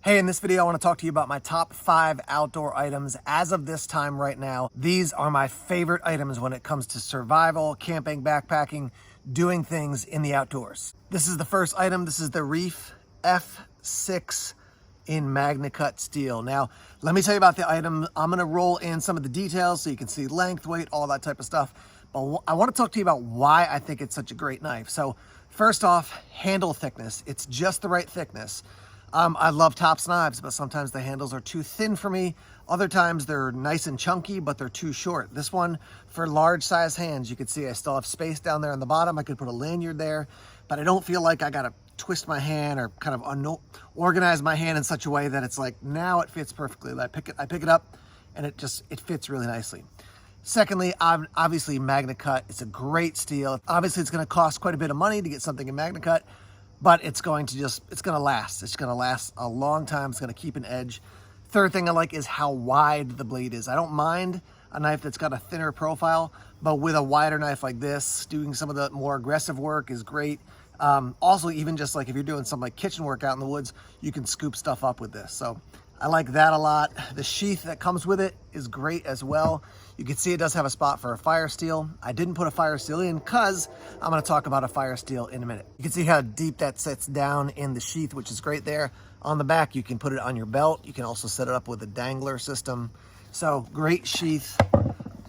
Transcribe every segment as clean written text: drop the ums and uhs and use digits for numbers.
Hey, in this video, I want to talk to you about my top 5 outdoor items as of this time right now. These are my favorite items when it comes to survival, camping, backpacking, doing things in the outdoors. This is the first item. This is the Reef F6 in Magna Cut steel. Now, let me tell you about the item. I'm going to roll in some of the details so you can see length, weight, all that type of stuff. But I want to talk to you about why I think it's such a great knife. So first off, handle thickness. It's just the right thickness. I love Tops knives, but sometimes the handles are too thin for me. Other times they're nice and chunky, but they're too short. This one, for large size hands, you can see I still have space down there on the bottom. I could put a lanyard there, but I don't feel like I gotta twist my hand or kind of organize my hand in such a way that it's like, now it fits perfectly. I pick it up and it fits really nicely. Secondly, obviously Magna Cut. It's a great steel. Obviously it's gonna cost quite a bit of money to get something in Magna Cut, but it's gonna last. It's gonna last a long time. It's gonna keep an edge. Third thing I like is how wide the blade is. I don't mind a knife that's got a thinner profile, but with a wider knife like this, doing some of the more aggressive work is great. Also, even just like if you're doing some like kitchen work out in the woods, you can scoop stuff up with this. So I like that a lot. The sheath that comes with it is great as well. You can see it does have a spot for a fire steel. I didn't put a fire steel in because I'm going to talk about a fire steel in a minute. You can see how deep that sits down in the sheath, which is great there. On the back, you can put it on your belt. You can also set it up with a dangler system. So great sheath,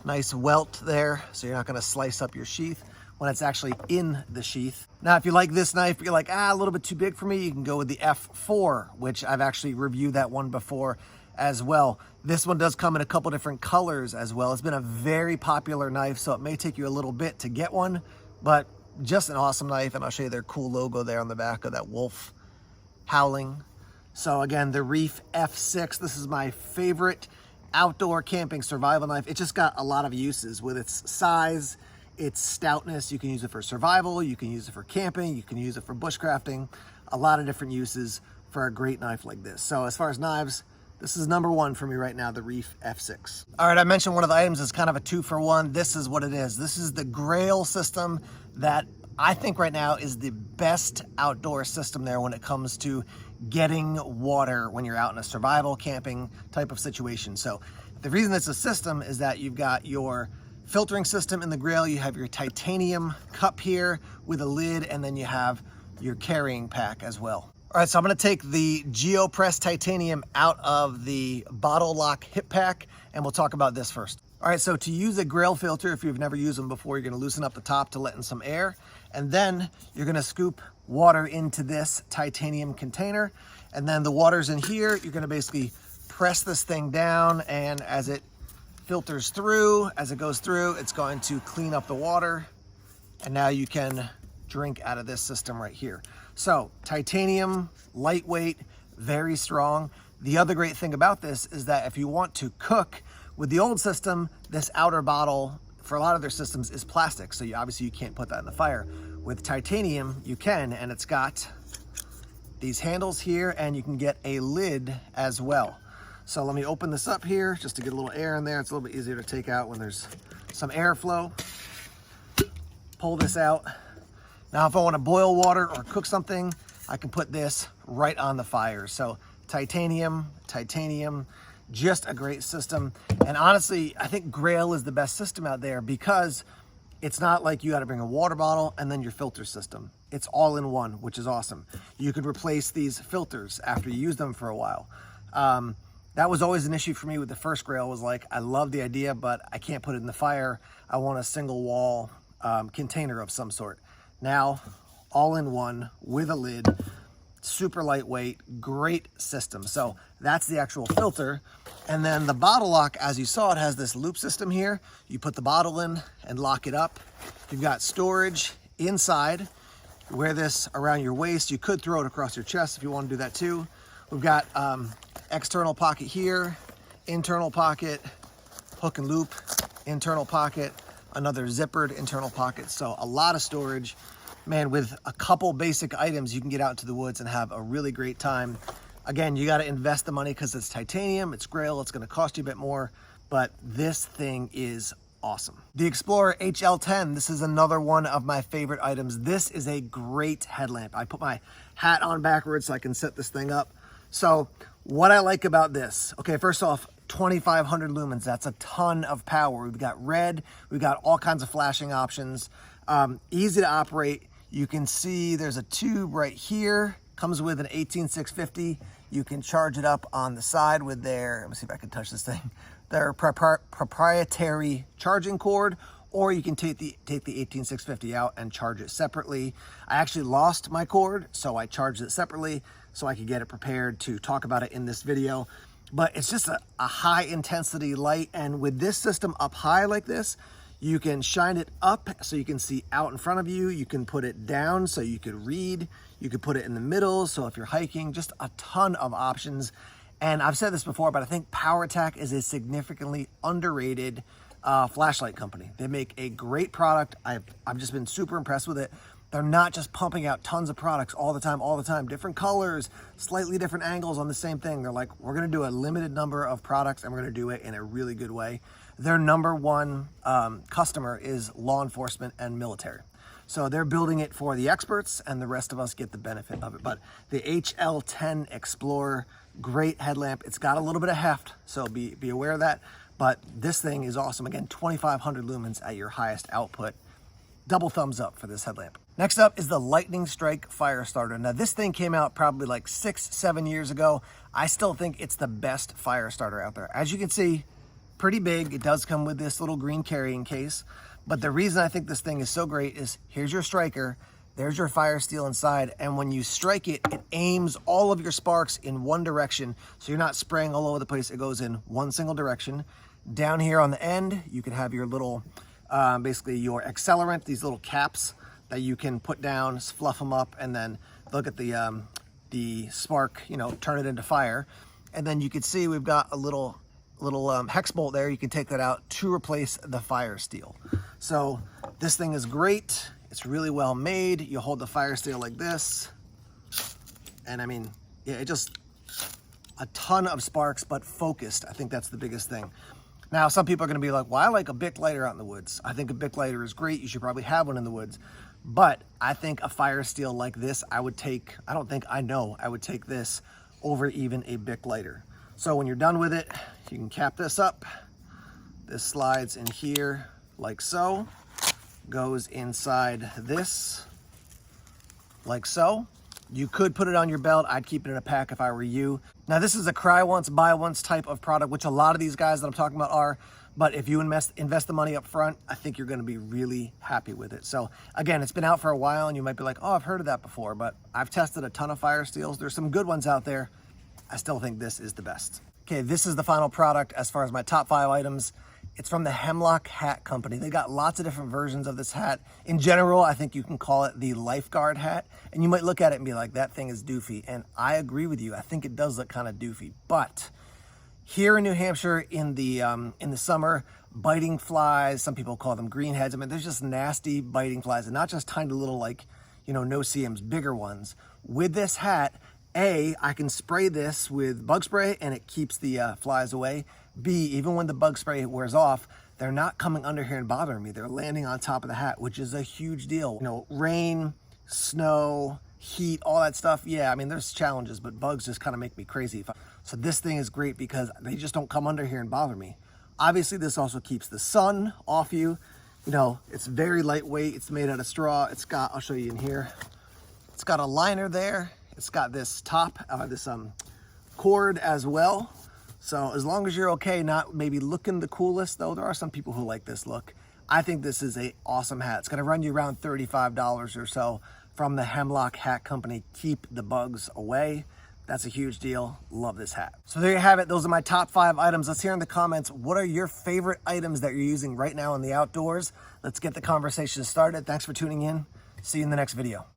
nice welt there. So you're not going to slice up your sheath when it's actually in the sheath. Now, if you like this knife, you're like, a little bit too big for me, you can go with the F4, which I've actually reviewed that one before as well. This one does come in a couple different colors as well. It's been a very popular knife, so it may take you a little bit to get one, but just an awesome knife. And I'll show you their cool logo there on the back of that wolf howling. So again, the Reef F6, this is my favorite outdoor camping survival knife. It just got a lot of uses with its size, its stoutness. You can use it for survival, you can use it for camping, you can use it for bushcrafting, a lot of different uses for a great knife like this. So as far as knives, this is number one for me right now, the Reef F6. All right, I mentioned one of the items is kind of a 2-for-1. This is what it is. This is the Grail system that I think right now is the best outdoor system there when it comes to getting water when you're out in a survival camping type of situation. So the reason it's a system is that you've got your filtering system in the Grail, you have your titanium cup here with a lid, and then you have your carrying pack as well. All right, so I'm gonna take the GeoPress titanium out of the bottle lock hip pack, and we'll talk about this first. All right, so to use a Grail filter, if you've never used them before, you're gonna loosen up the top to let in some air, and then you're gonna scoop water into this titanium container, and then the water's in here. You're gonna basically press this thing down, and as it filters through, as it goes through, it's going to clean up the water, and now you can drink out of this system right here. So titanium, lightweight, very strong. The other great thing about this is that if you want to cook with the old system, this outer bottle for a lot of their systems is plastic. So obviously you can't put that in the fire. With titanium, you can, and it's got these handles here, and you can get a lid as well. So let me open this up here just to get a little air in there. It's a little bit easier to take out when there's some airflow. Pull this out. Now, if I want to boil water or cook something, I can put this right on the fire. So titanium, just a great system. And honestly, I think Grail is the best system out there because it's not like you got to bring a water bottle and then your filter system. It's all in one, which is awesome. You could replace these filters after you use them for a while. That was always an issue for me with the first Grail, was like, I love the idea, but I can't put it in the fire. I want a single wall container of some sort. Now, all in one with a lid, super lightweight, great system. So that's the actual filter. And then the bottle lock, as you saw, it has this loop system here. You put the bottle in and lock it up. You've got storage inside. You wear this around your waist. You could throw it across your chest if you want to do that too. We've got external pocket here, internal pocket, hook and loop, internal pocket, another zippered internal pocket. So a lot of storage. Man, with a couple basic items, you can get out into the woods and have a really great time. Again, you got to invest the money because it's titanium, it's Grail, it's going to cost you a bit more, but this thing is awesome. The Explorer HL10, this is another one of my favorite items. This is a great headlamp. I put my hat on backwards so I can set this thing up. So what I like about this, okay, first off, 2,500 lumens, that's a ton of power. We've got red, we've got all kinds of flashing options, easy to operate. You can see there's a tube right here, comes with an 18650. You can charge it up on the side with their, let me see if I can touch this thing, their proprietary charging cord, or you can take the 18650 out and charge it separately. I actually lost my cord, so I charged it separately so I could get it prepared to talk about it in this video. But it's just a high intensity light, and with this system up high like this, you can shine it up so you can see out in front of you. You can put it down so you could read. You could put it in the middle, so if you're hiking, just a ton of options. And I've said this before, but I think PowerTac is a significantly underrated flashlight company. They make a great product. I've just been super impressed with it. They're not just pumping out tons of products all the time, different colors, slightly different angles on the same thing. They're like, we're gonna do a limited number of products and we're gonna do it in a really good way. Their number one customer is law enforcement and military. So they're building it for the experts, and the rest of us get the benefit of it. But the HL10 Explorer, great headlamp. It's got a little bit of heft, so be aware of that. But this thing is awesome. Again, 2,500 lumens at your highest output. Double thumbs up for this headlamp. Next up is the Lightning Strike Fire Starter. Now this thing came out probably like 6-7 years ago. I still think it's the best fire starter out there. As you can see, pretty big. It does come with this little green carrying case. But the reason I think this thing is so great is here's your striker, there's your fire steel inside, and when you strike it, it aims all of your sparks in one direction, so you're not spraying all over the place. It goes in one single direction. Down here on the end, you can have your little, basically your accelerant, these little caps that you can put down, fluff them up, and then look at the spark, you know, turn it into fire. And then you can see we've got a little hex bolt there. You can take that out to replace the fire steel. So this thing is great. It's really well made. You hold the fire steel like this, and I mean, yeah, it just a ton of sparks, but focused. I think that's the biggest thing. Now, some people are going to be like, well, I like a Bic lighter out in the woods. I think a Bic lighter is great. You should probably have one in the woods. But I think a fire steel like this, I would take this over even a Bic lighter. So when you're done with it, you can cap this up. This slides in here like so, goes inside this like so. You could put it on your belt. I'd keep it in a pack if I were you. Now this is a cry once, buy once type of product, which a lot of these guys that I'm talking about are, but if you invest the money up front, I think you're gonna be really happy with it. So again, it's been out for a while and you might be like, oh, I've heard of that before, but I've tested a ton of fire steels. There's some good ones out there. I still think this is the best. Okay, this is the final product as far as my top 5 items. It's from the Hemlock Hat Company. They got lots of different versions of this hat. In general, I think you can call it the Lifeguard Hat. And you might look at it and be like, that thing is doofy. And I agree with you. I think it does look kind of doofy. But here in New Hampshire in the summer, biting flies, some people call them greenheads. I mean, there's just nasty biting flies, and not just tiny little, like, you know, no-see-ums, bigger ones. With this hat, A, I can spray this with bug spray and it keeps the flies away. B, even when the bug spray wears off, they're not coming under here and bothering me. They're landing on top of the hat, which is a huge deal. You know, rain, snow, heat, all that stuff. Yeah, I mean, there's challenges, but bugs just kind of make me crazy. So this thing is great because they just don't come under here and bother me. Obviously, this also keeps the sun off you. You know, it's very lightweight. It's made out of straw. It's got, I'll show you in here. It's got a liner there. It's got this top, this cord as well. So as long as you're okay, not maybe looking the coolest, though there are some people who like this look. I think this is a awesome hat. It's gonna run you around $35 or so from the Hemlock Hat Company. Keep the bugs away. That's a huge deal. Love this hat. So there you have it. Those are my top 5 items. Let's hear in the comments, what are your favorite items that you're using right now in the outdoors? Let's get the conversation started. Thanks for tuning in. See you in the next video.